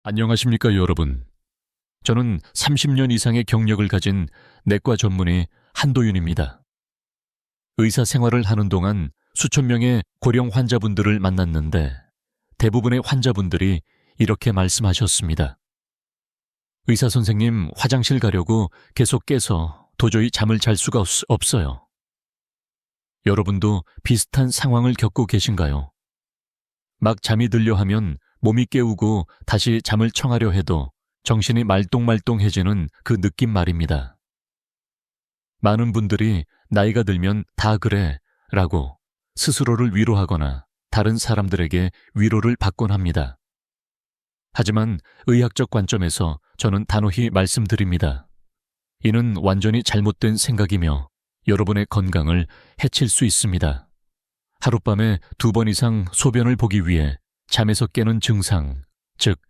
안녕하십니까, 여러분. 저는 30년 이상의 경력을 가진 내과 전문의 한도윤입니다. 의사 생활을 하는 동안 수천 명의 고령 환자분들을 만났는데 대부분의 환자분들이 이렇게 말씀하셨습니다. 의사 선생님, 화장실 가려고 계속 깨서 도저히 잠을 잘 수가 없어요. 여러분도 비슷한 상황을 겪고 계신가요? 막 잠이 들려 하면 몸이 깨우고 다시 잠을 청하려 해도 정신이 말똥말똥해지는 그 느낌 말입니다. 많은 분들이 나이가 들면 다 그래 라고 스스로를 위로하거나 다른 사람들에게 위로를 받곤 합니다. 하지만 의학적 관점에서 저는 단호히 말씀드립니다. 이는 완전히 잘못된 생각이며 여러분의 건강을 해칠 수 있습니다. 하룻밤에 2번 이상 소변을 보기 위해 잠에서 깨는 증상, 즉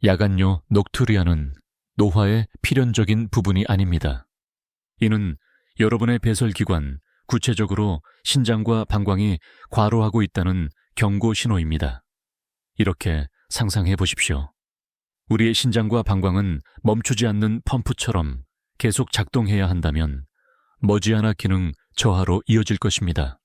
야간요 녹투리아는 노화의 필연적인 부분이 아닙니다. 이는 여러분의 배설기관, 구체적으로 신장과 방광이 과로하고 있다는 경고 신호입니다. 이렇게 상상해 보십시오. 우리의 신장과 방광은 멈추지 않는 펌프처럼 계속 작동해야 한다면 머지않아 기능 저하로 이어질 것입니다.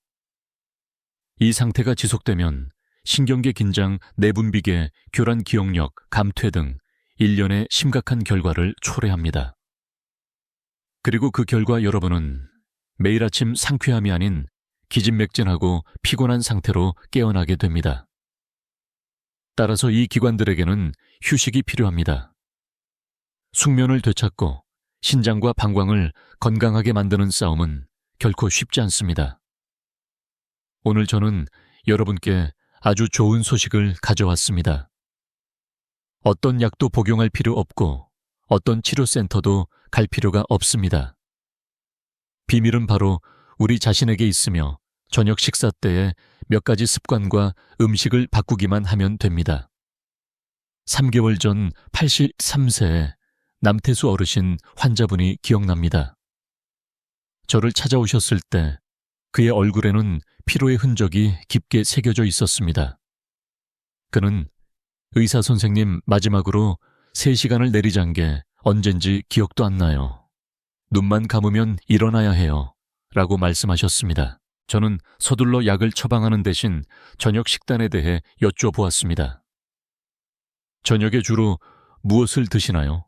이 상태가 지속되면 신경계 긴장, 내분비계, 교란 기억력, 감퇴 등 일련의 심각한 결과를 초래합니다. 그리고 그 결과 여러분은 매일 아침 상쾌함이 아닌 기진맥진하고 피곤한 상태로 깨어나게 됩니다. 따라서 이 기관들에게는 휴식이 필요합니다. 숙면을 되찾고 신장과 방광을 건강하게 만드는 싸움은 결코 쉽지 않습니다. 오늘 저는 여러분께 아주 좋은 소식을 가져왔습니다. 어떤 약도 복용할 필요 없고 어떤 치료센터도 갈 필요가 없습니다. 비밀은 바로 우리 자신에게 있으며 저녁 식사 때에 몇 가지 습관과 음식을 바꾸기만 하면 됩니다. 3개월 전 83세의 남태수 어르신 환자분이 기억납니다. 저를 찾아오셨을 때 그의 얼굴에는 피로의 흔적이 깊게 새겨져 있었습니다. 그는 의사 선생님 마지막으로 3시간을 내리잔 게 언젠지 기억도 안 나요. 눈만 감으면 일어나야 해요. 라고 말씀하셨습니다. 저는 서둘러 약을 처방하는 대신 저녁 식단에 대해 여쭤보았습니다. 저녁에 주로 무엇을 드시나요?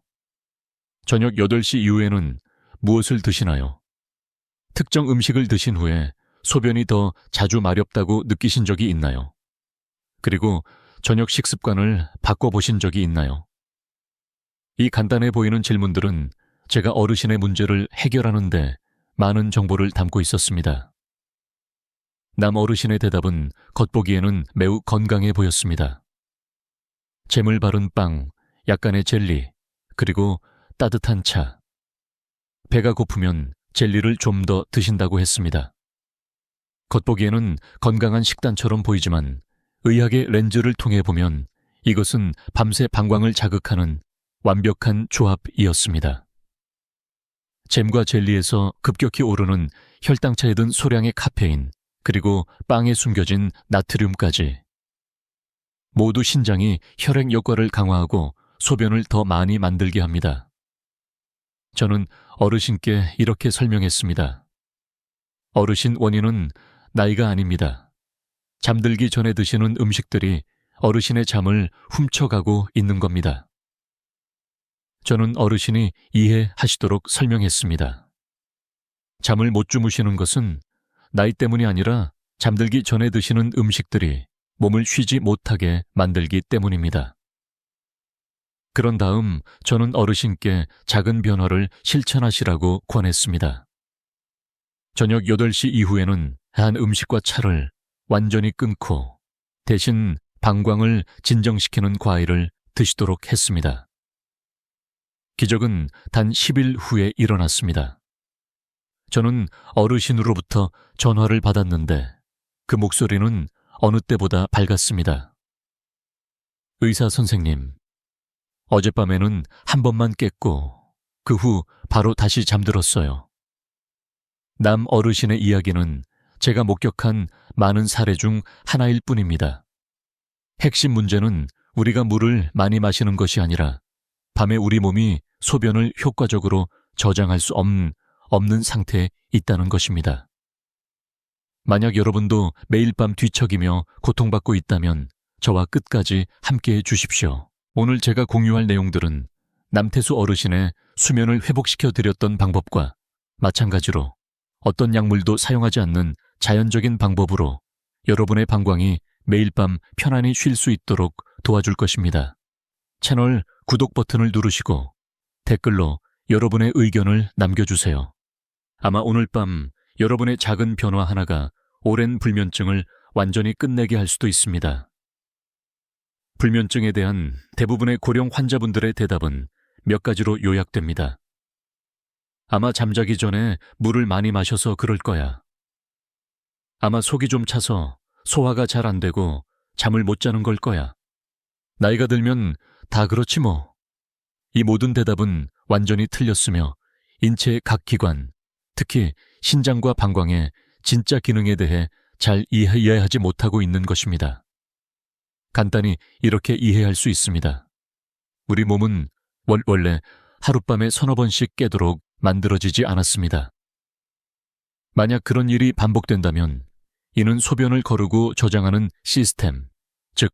저녁 8시 이후에는 무엇을 드시나요? 특정 음식을 드신 후에 소변이 더 자주 마렵다고 느끼신 적이 있나요? 그리고 저녁 식습관을 바꿔보신 적이 있나요? 이 간단해 보이는 질문들은 제가 어르신의 문제를 해결하는데 많은 정보를 담고 있었습니다. 남 어르신의 대답은 겉보기에는 매우 건강해 보였습니다. 잼을 바른 빵, 약간의 젤리, 그리고 따뜻한 차. 배가 고프면 젤리를 좀 더 드신다고 했습니다. 겉보기에는 건강한 식단처럼 보이지만 의학의 렌즈를 통해 보면 이것은 밤새 방광을 자극하는 완벽한 조합이었습니다. 잼과 젤리에서 급격히 오르는 혈당차에 든 소량의 카페인, 그리고 빵에 숨겨진 나트륨까지. 모두 신장이 혈액 효과를 강화하고 소변을 더 많이 만들게 합니다. 저는 어르신께 이렇게 설명했습니다. 어르신, 원인은 나이가 아닙니다. 잠들기 전에 드시는 음식들이 어르신의 잠을 훔쳐가고 있는 겁니다. 저는 어르신이 이해하시도록 설명했습니다. 잠을 못 주무시는 것은 나이 때문이 아니라 잠들기 전에 드시는 음식들이 몸을 쉬지 못하게 만들기 때문입니다. 그런 다음 저는 어르신께 작은 변화를 실천하시라고 권했습니다. 저녁 8시 이후에는 한 음식과 차를 완전히 끊고 대신 방광을 진정시키는 과일을 드시도록 했습니다. 기적은 단 10일 후에 일어났습니다. 저는 어르신으로부터 전화를 받았는데 그 목소리는 어느 때보다 밝았습니다. 의사 선생님, 어젯밤에는 한 번만 깼고 그 후 바로 다시 잠들었어요. 남 어르신의 이야기는 제가 목격한 많은 사례 중 하나일 뿐입니다. 핵심 문제는 우리가 물을 많이 마시는 것이 아니라 밤에 우리 몸이 소변을 효과적으로 저장할 수 없는 상태에 있다는 것입니다. 만약 여러분도 매일 밤 뒤척이며 고통받고 있다면 저와 끝까지 함께해 주십시오. 오늘 제가 공유할 내용들은 남태수 어르신의 수면을 회복시켜 드렸던 방법과 마찬가지로 어떤 약물도 사용하지 않는 자연적인 방법으로 여러분의 방광이 매일 밤 편안히 쉴 수 있도록 도와줄 것입니다. 채널 구독 버튼을 누르시고 댓글로 여러분의 의견을 남겨주세요. 아마 오늘 밤 여러분의 작은 변화 하나가 오랜 불면증을 완전히 끝내게 할 수도 있습니다. 불면증에 대한 대부분의 고령 환자분들의 대답은 몇 가지로 요약됩니다. 아마 잠자기 전에 물을 많이 마셔서 그럴 거야. 아마 속이 좀 차서 소화가 잘 안 되고 잠을 못 자는 걸 거야. 나이가 들면 다 그렇지 뭐. 이 모든 대답은 완전히 틀렸으며 인체의 각 기관, 특히 신장과 방광의 진짜 기능에 대해 잘 이해하지 못하고 있는 것입니다. 간단히 이렇게 이해할 수 있습니다. 우리 몸은 원래 하룻밤에 서너 번씩 깨도록 만들어지지 않았습니다. 만약 그런 일이 반복된다면 이는 소변을 거르고 저장하는 시스템, 즉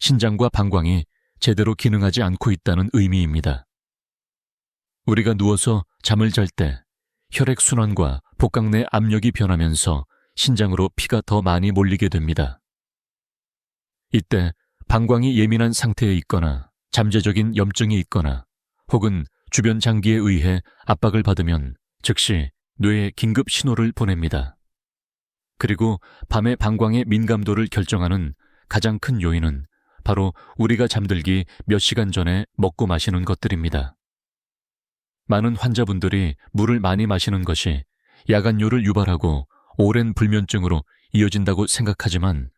신장과 방광이 제대로 기능하지 않고 있다는 의미입니다. 우리가 누워서 잠을 잘 때 혈액순환과 복강 내 압력이 변하면서 신장으로 피가 더 많이 몰리게 됩니다. 이때 방광이 예민한 상태에 있거나 잠재적인 염증이 있거나 혹은 주변 장기에 의해 압박을 받으면 즉시 뇌에 긴급 신호를 보냅니다. 그리고 밤의 방광의 민감도를 결정하는 가장 큰 요인은 바로 우리가 잠들기 몇 시간 전에 먹고 마시는 것들입니다. 많은 환자분들이 물을 많이 마시는 것이 야간뇨를 유발하고 오랜 불면증으로 이어진다고 생각하지만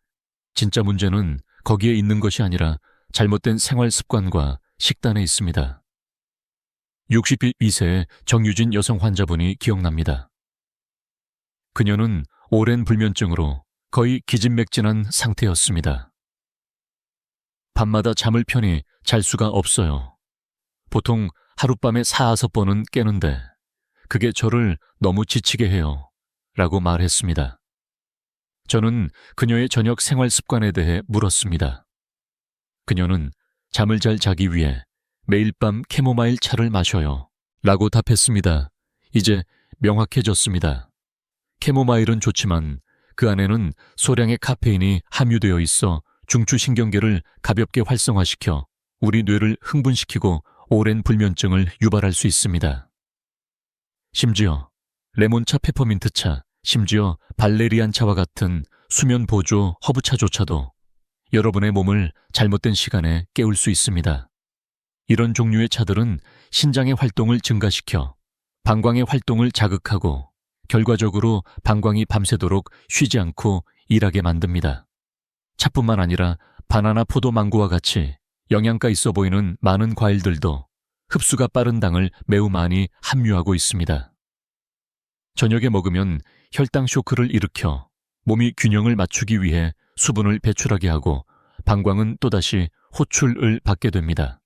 진짜 문제는 거기에 있는 것이 아니라 잘못된 생활 습관과 식단에 있습니다. 62세의 정유진 여성 환자분이 기억납니다. 그녀는 오랜 불면증으로 거의 기진맥진한 상태였습니다. 밤마다 잠을 편히 잘 수가 없어요. 보통 하룻밤에 4~5번은 깨는데 그게 저를 너무 지치게 해요. 라고 말했습니다. 저는 그녀의 저녁 생활 습관에 대해 물었습니다. 그녀는 잠을 잘 자기 위해 매일 밤 캐모마일 차를 마셔요. 라고 답했습니다. 이제 명확해졌습니다. 캐모마일은 좋지만 그 안에는 소량의 카페인이 함유되어 있어 중추신경계를 가볍게 활성화시켜 우리 뇌를 흥분시키고 오랜 불면증을 유발할 수 있습니다. 심지어 레몬차, 페퍼민트차, 심지어 발레리안 차와 같은 수면 보조 허브차조차도 여러분의 몸을 잘못된 시간에 깨울 수 있습니다. 이런 종류의 차들은 신장의 활동을 증가시켜 방광의 활동을 자극하고 결과적으로 방광이 밤새도록 쉬지 않고 일하게 만듭니다. 차뿐만 아니라 바나나, 포도, 망고와 같이 영양가 있어 보이는 많은 과일들도 흡수가 빠른 당을 매우 많이 함유하고 있습니다. 저녁에 먹으면 혈당 쇼크를 일으켜 몸이 균형을 맞추기 위해 수분을 배출하게 하고 방광은 또다시 호출을 받게 됩니다.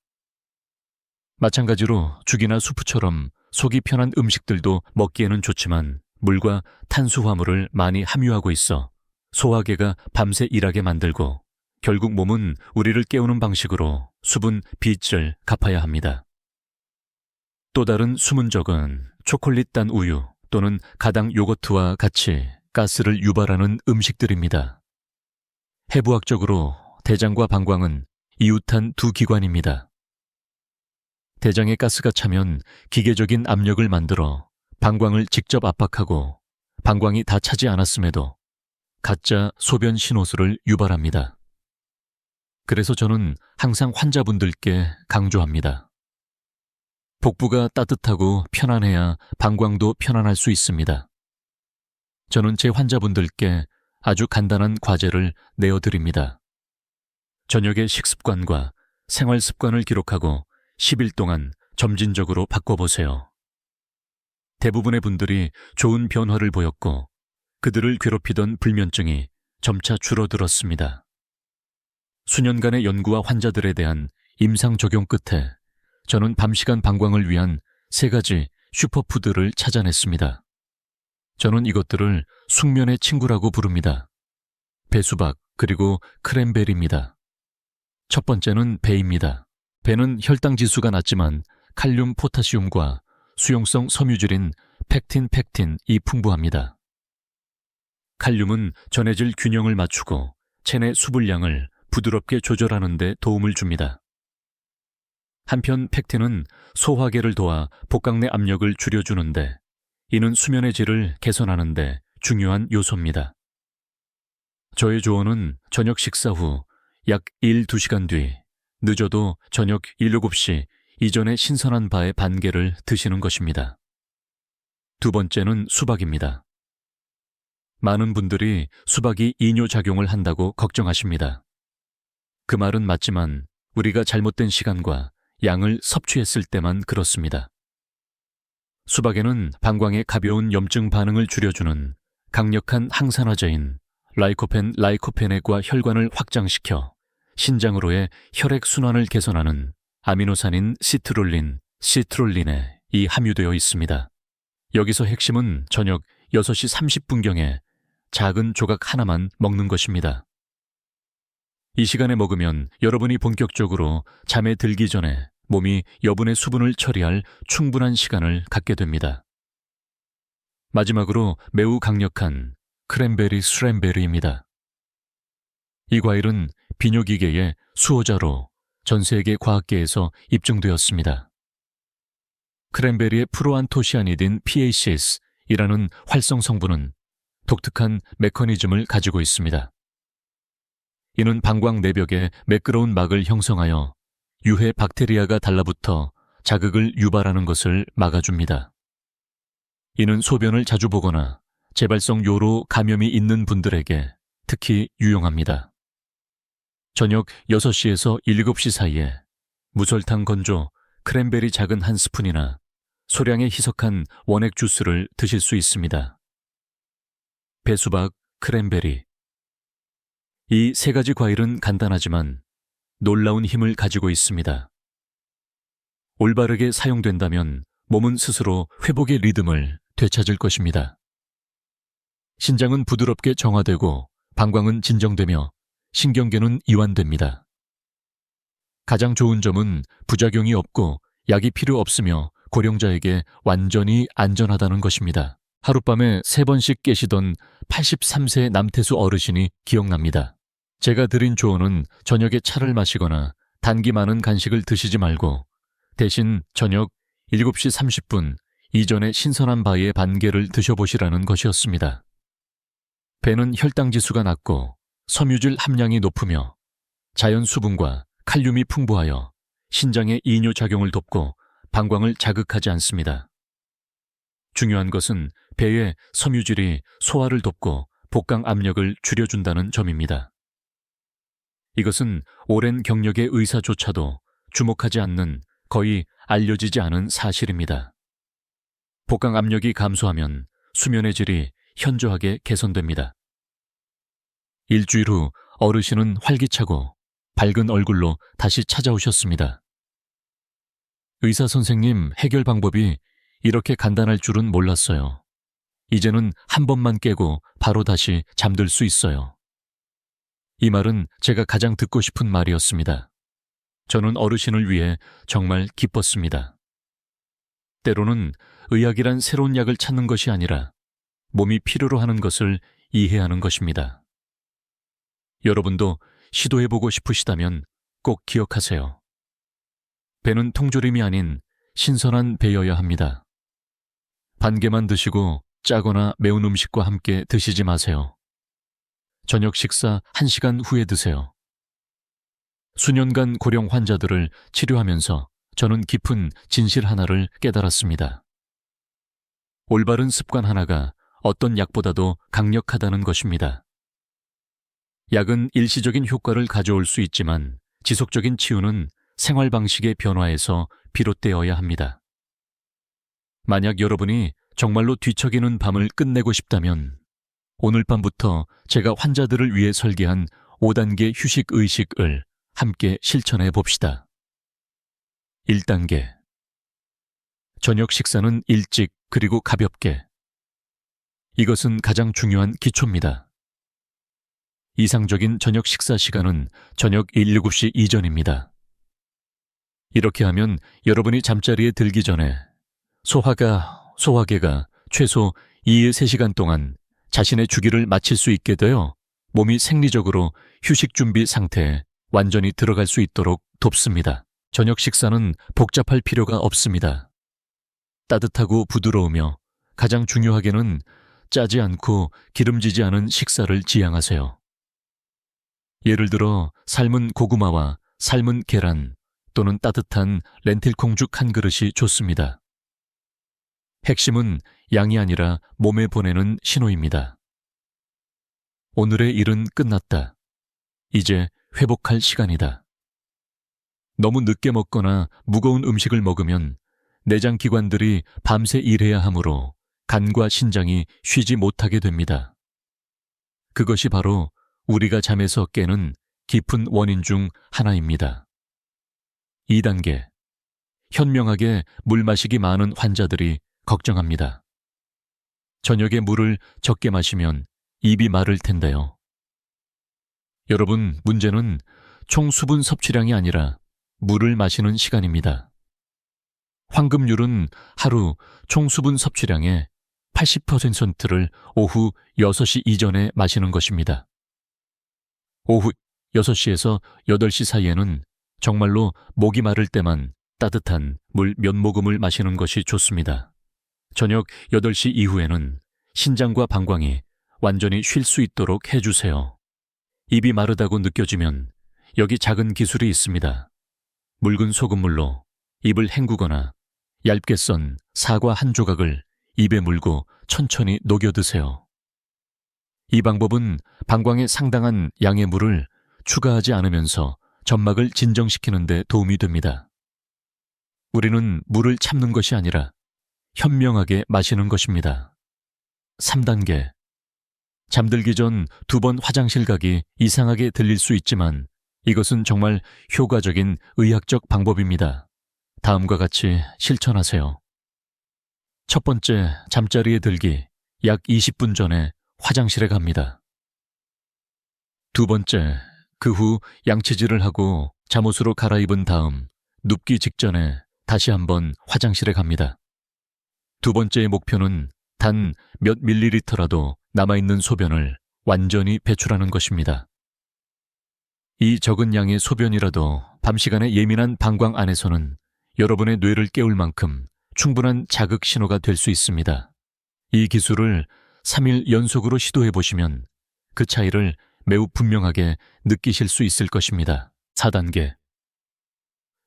마찬가지로 죽이나 수프처럼 속이 편한 음식들도 먹기에는 좋지만 물과 탄수화물을 많이 함유하고 있어 소화계가 밤새 일하게 만들고 결국 몸은 우리를 깨우는 방식으로 수분 빚을 갚아야 합니다. 또 다른 숨은 적은 초콜릿 단 우유 또는 가당 요거트와 같이 가스를 유발하는 음식들입니다. 해부학적으로 대장과 방광은 이웃한 두 기관입니다. 대장에 가스가 차면 기계적인 압력을 만들어 방광을 직접 압박하고 방광이 다 차지 않았음에도 가짜 소변 신호수를 유발합니다. 그래서 저는 항상 환자분들께 강조합니다. 복부가 따뜻하고 편안해야 방광도 편안할 수 있습니다. 저는 제 환자분들께 아주 간단한 과제를 내어드립니다. 저녁의 식습관과 생활 습관을 기록하고 10일 동안 점진적으로 바꿔보세요. 대부분의 분들이 좋은 변화를 보였고 그들을 괴롭히던 불면증이 점차 줄어들었습니다. 수년간의 연구와 환자들에 대한 임상 적용 끝에 저는 밤시간 방광을 위한 3가지 슈퍼푸드를 찾아냈습니다. 저는 이것들을 숙면의 친구라고 부릅니다. 배수박 그리고 크랜베리입니다. 첫 번째는 배입니다. 배는 혈당 지수가 낮지만 칼륨, 포타시움과 수용성 섬유질인 팩틴이 풍부합니다. 칼륨은 전해질 균형을 맞추고 체내 수분량을 부드럽게 조절하는 데 도움을 줍니다. 한편 팩틴은 소화계를 도와 복강 내 압력을 줄여주는데, 이는 수면의 질을 개선하는 데 중요한 요소입니다. 저의 조언은 저녁 식사 후 약 1-2시간 뒤, 늦어도 저녁 7시 이전에 신선한 바의 반개를 드시는 것입니다. 두 번째는 수박입니다. 많은 분들이 수박이 이뇨작용을 한다고 걱정하십니다. 그 말은 맞지만 우리가 잘못된 시간과 양을 섭취했을 때만 그렇습니다. 수박에는 방광의 가벼운 염증 반응을 줄여주는 강력한 항산화제인 라이코펜과 혈관을 확장시켜 신장으로의 혈액순환을 개선하는 아미노산인 시트롤린에 이 함유되어 있습니다. 여기서 핵심은 저녁 6시 30분경에 작은 조각 하나만 먹는 것입니다. 이 시간에 먹으면 여러분이 본격적으로 잠에 들기 전에 몸이 여분의 수분을 처리할 충분한 시간을 갖게 됩니다. 마지막으로 매우 강력한 스랜베리입니다. 이 과일은 비뇨기계의 수호자로 전 세계 과학계에서 입증되었습니다. 크랜베리의 프로안토시아니딘 PACS이라는 활성 성분은 독특한 메커니즘을 가지고 있습니다. 이는 방광 내벽에 매끄러운 막을 형성하여 유해 박테리아가 달라붙어 자극을 유발하는 것을 막아줍니다. 이는 소변을 자주 보거나 재발성 요로 감염이 있는 분들에게 특히 유용합니다. 저녁 6시에서 7시 사이에 무설탕 건조 크랜베리 작은 한 스푼이나 소량의 희석한 원액 주스를 드실 수 있습니다. 배수박, 크랜베리. 이 3가지 과일은 간단하지만 놀라운 힘을 가지고 있습니다. 올바르게 사용된다면 몸은 스스로 회복의 리듬을 되찾을 것입니다. 신장은 부드럽게 정화되고 방광은 진정되며 신경계는 이완됩니다. 가장 좋은 점은 부작용이 없고 약이 필요 없으며 고령자에게 완전히 안전하다는 것입니다. 하룻밤에 3번씩 깨시던 83세 남태수 어르신이 기억납니다. 제가 드린 조언은 저녁에 차를 마시거나 단기 많은 간식을 드시지 말고 대신 저녁 7시 30분 이전에 신선한 바의 반개를 드셔보시라는 것이었습니다. 배는 혈당 지수가 낮고 섬유질 함량이 높으며 자연 수분과 칼륨이 풍부하여 신장의 이뇨작용을 돕고 방광을 자극하지 않습니다. 중요한 것은 배의 섬유질이 소화를 돕고 복강 압력을 줄여준다는 점입니다. 이것은 오랜 경력의 의사조차도 주목하지 않는 거의 알려지지 않은 사실입니다. 복강 압력이 감소하면 수면의 질이 현저하게 개선됩니다. 일주일 후 어르신은 활기차고 밝은 얼굴로 다시 찾아오셨습니다. 의사 선생님, 해결 방법이 이렇게 간단할 줄은 몰랐어요. 이제는 한 번만 깨고 바로 다시 잠들 수 있어요. 이 말은 제가 가장 듣고 싶은 말이었습니다. 저는 어르신을 위해 정말 기뻤습니다. 때로는 의학이란 새로운 약을 찾는 것이 아니라 몸이 필요로 하는 것을 이해하는 것입니다. 여러분도 시도해보고 싶으시다면 꼭 기억하세요. 배는 통조림이 아닌 신선한 배여야 합니다. 반개만 드시고 짜거나 매운 음식과 함께 드시지 마세요. 저녁 식사 1시간 후에 드세요. 수년간 고령 환자들을 치료하면서 저는 깊은 진실 하나를 깨달았습니다. 올바른 습관 하나가 어떤 약보다도 강력하다는 것입니다. 약은 일시적인 효과를 가져올 수 있지만 지속적인 치유는 생활 방식의 변화에서 비롯되어야 합니다. 만약 여러분이 정말로 뒤척이는 밤을 끝내고 싶다면 오늘 밤부터 제가 환자들을 위해 설계한 5단계 휴식 의식을 함께 실천해 봅시다. 1단계. 저녁 식사는 일찍 그리고 가볍게. 이것은 가장 중요한 기초입니다. 이상적인 저녁 식사 시간은 저녁 7시 이전입니다. 이렇게 하면 여러분이 잠자리에 들기 전에 소화계가 최소 2-3시간 동안 자신의 주기를 마칠 수 있게 되어 몸이 생리적으로 휴식 준비 상태에 완전히 들어갈 수 있도록 돕습니다. 저녁 식사는 복잡할 필요가 없습니다. 따뜻하고 부드러우며 가장 중요하게는 짜지 않고 기름지지 않은 식사를 지향하세요. 예를 들어 삶은 고구마와 삶은 계란 또는 따뜻한 렌틸콩죽 한 그릇이 좋습니다. 핵심은 양이 아니라 몸에 보내는 신호입니다. 오늘의 일은 끝났다. 이제 회복할 시간이다. 너무 늦게 먹거나 무거운 음식을 먹으면 내장 기관들이 밤새 일해야 하므로 간과 신장이 쉬지 못하게 됩니다. 그것이 바로 우리가 잠에서 깨는 깊은 원인 중 하나입니다. 2단계. 현명하게 물 마시기 많은 환자들이 걱정합니다. 저녁에 물을 적게 마시면 입이 마를 텐데요. 여러분, 문제는 총 수분 섭취량이 아니라 물을 마시는 시간입니다. 황금률은 하루 총 수분 섭취량의 80%를 오후 6시 이전에 마시는 것입니다. 오후 6시에서 8시 사이에는 정말로 목이 마를 때만 따뜻한 물 몇 모금을 마시는 것이 좋습니다. 저녁 8시 이후에는 신장과 방광이 완전히 쉴 수 있도록 해주세요. 입이 마르다고 느껴지면 여기 작은 기술이 있습니다. 묽은 소금물로 입을 헹구거나 얇게 썬 사과 한 조각을 입에 물고 천천히 녹여 드세요. 이 방법은 방광에 상당한 양의 물을 추가하지 않으면서 점막을 진정시키는 데 도움이 됩니다. 우리는 물을 참는 것이 아니라 현명하게 마시는 것입니다. 3단계. 잠들기 전 2번 화장실 가기 이상하게 들릴 수 있지만 이것은 정말 효과적인 의학적 방법입니다. 다음과 같이 실천하세요. 첫 번째, 잠자리에 들기 약 20분 전에 화장실에 갑니다. 두 번째, 그 후 양치질을 하고 잠옷으로 갈아입은 다음 눕기 직전에 다시 한번 화장실에 갑니다. 두 번째의 목표는 단 몇 밀리리터라도 남아있는 소변을 완전히 배출하는 것입니다. 이 적은 양의 소변이라도 밤 시간에 예민한 방광 안에서는 여러분의 뇌를 깨울 만큼 충분한 자극 신호가 될 수 있습니다. 이 기술을 3일 연속으로 시도해 보시면 그 차이를 매우 분명하게 느끼실 수 있을 것입니다. 4단계.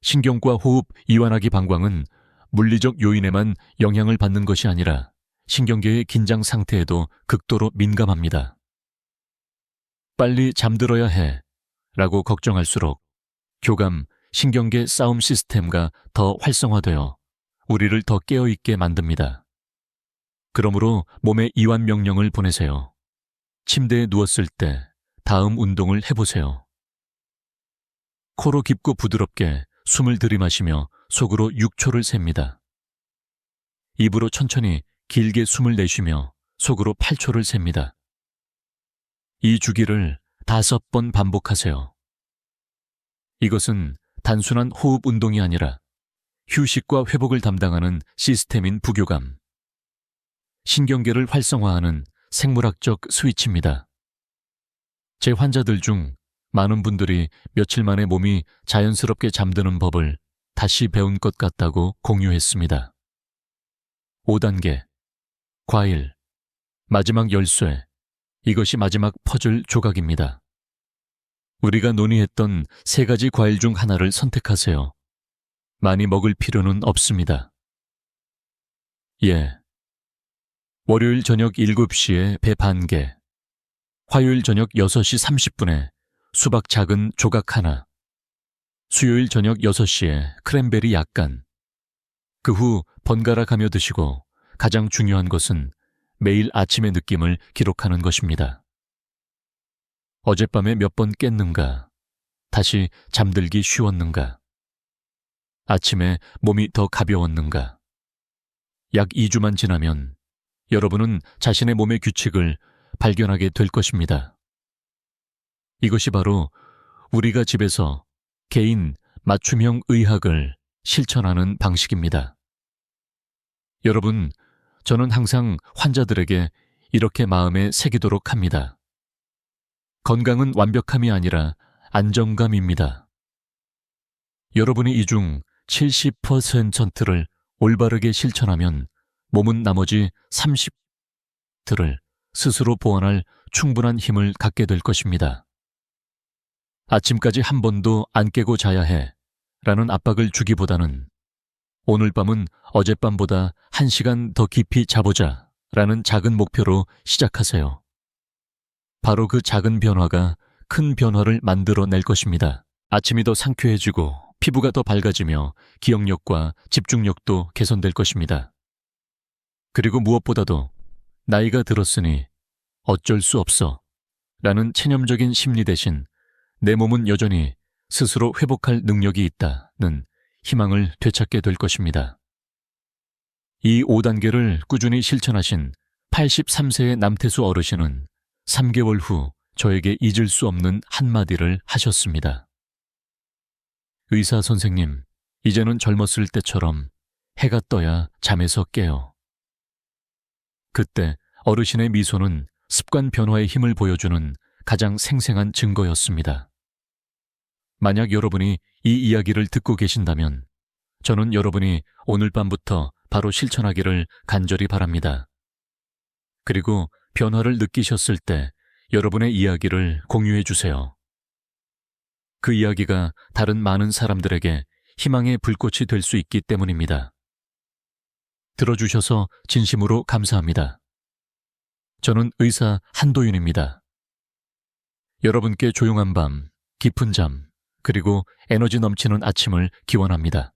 신경과 호흡 이완하기 방광은 물리적 요인에만 영향을 받는 것이 아니라 신경계의 긴장 상태에도 극도로 민감합니다. 빨리 잠들어야 해 라고 걱정할수록 교감, 신경계 싸움 시스템과 더 활성화되어 우리를 더 깨어있게 만듭니다. 그러므로 몸에 이완 명령을 보내세요. 침대에 누웠을 때 다음 운동을 해보세요. 코로 깊고 부드럽게 숨을 들이마시며 속으로 6초를 셉니다. 입으로 천천히 길게 숨을 내쉬며 속으로 8초를 셉니다. 이 주기를 5번 반복하세요. 이것은 단순한 호흡 운동이 아니라 휴식과 회복을 담당하는 시스템인 부교감, 신경계를 활성화하는 생물학적 스위치입니다. 제 환자들 중 많은 분들이 며칠 만에 몸이 자연스럽게 잠드는 법을 다시 배운 것 같다고 공유했습니다. 5단계. 과일. 마지막 열쇠. 이것이 마지막 퍼즐 조각입니다. 우리가 논의했던 3가지 과일 중 하나를 선택하세요. 많이 먹을 필요는 없습니다. 예. 월요일 저녁 7시에 배 반 개. 화요일 저녁 6시 30분에 수박 작은 조각 하나. 수요일 저녁 6시에 크랜베리 약간. 그 후 번갈아 가며 드시고 가장 중요한 것은 매일 아침의 느낌을 기록하는 것입니다. 어젯밤에 몇 번 깼는가? 다시 잠들기 쉬웠는가? 아침에 몸이 더 가벼웠는가? 약 2주만 지나면 여러분은 자신의 몸의 규칙을 발견하게 될 것입니다. 이것이 바로 우리가 집에서 개인 맞춤형 의학을 실천하는 방식입니다. 여러분, 저는 항상 환자들에게 이렇게 마음에 새기도록 합니다. 건강은 완벽함이 아니라 안정감입니다. 여러분이 이 중 70%를 올바르게 실천하면 몸은 나머지 30%를 스스로 보완할 충분한 힘을 갖게 될 것입니다. 아침까지 한 번도 안 깨고 자야 해 라는 압박을 주기보다는 오늘 밤은 어젯밤보다 1시간 더 깊이 자보자 라는 작은 목표로 시작하세요. 바로 그 작은 변화가 큰 변화를 만들어낼 것입니다. 아침이 더 상쾌해지고 피부가 더 밝아지며 기억력과 집중력도 개선될 것입니다. 그리고 무엇보다도 나이가 들었으니 어쩔 수 없어 라는 체념적인 심리 대신 내 몸은 여전히 스스로 회복할 능력이 있다는 희망을 되찾게 될 것입니다. 이 5단계를 꾸준히 실천하신 83세의 남태수 어르신은 3개월 후 저에게 잊을 수 없는 한마디를 하셨습니다. 의사 선생님, 이제는 젊었을 때처럼 해가 떠야 잠에서 깨요. 그때 어르신의 미소는 습관 변화의 힘을 보여주는 가장 생생한 증거였습니다. 만약 여러분이 이 이야기를 듣고 계신다면 저는 여러분이 오늘 밤부터 바로 실천하기를 간절히 바랍니다. 그리고 변화를 느끼셨을 때 여러분의 이야기를 공유해 주세요. 그 이야기가 다른 많은 사람들에게 희망의 불꽃이 될 수 있기 때문입니다. 들어주셔서 진심으로 감사합니다. 저는 의사 한도윤입니다. 여러분께 조용한 밤, 깊은 잠, 그리고 에너지 넘치는 아침을 기원합니다.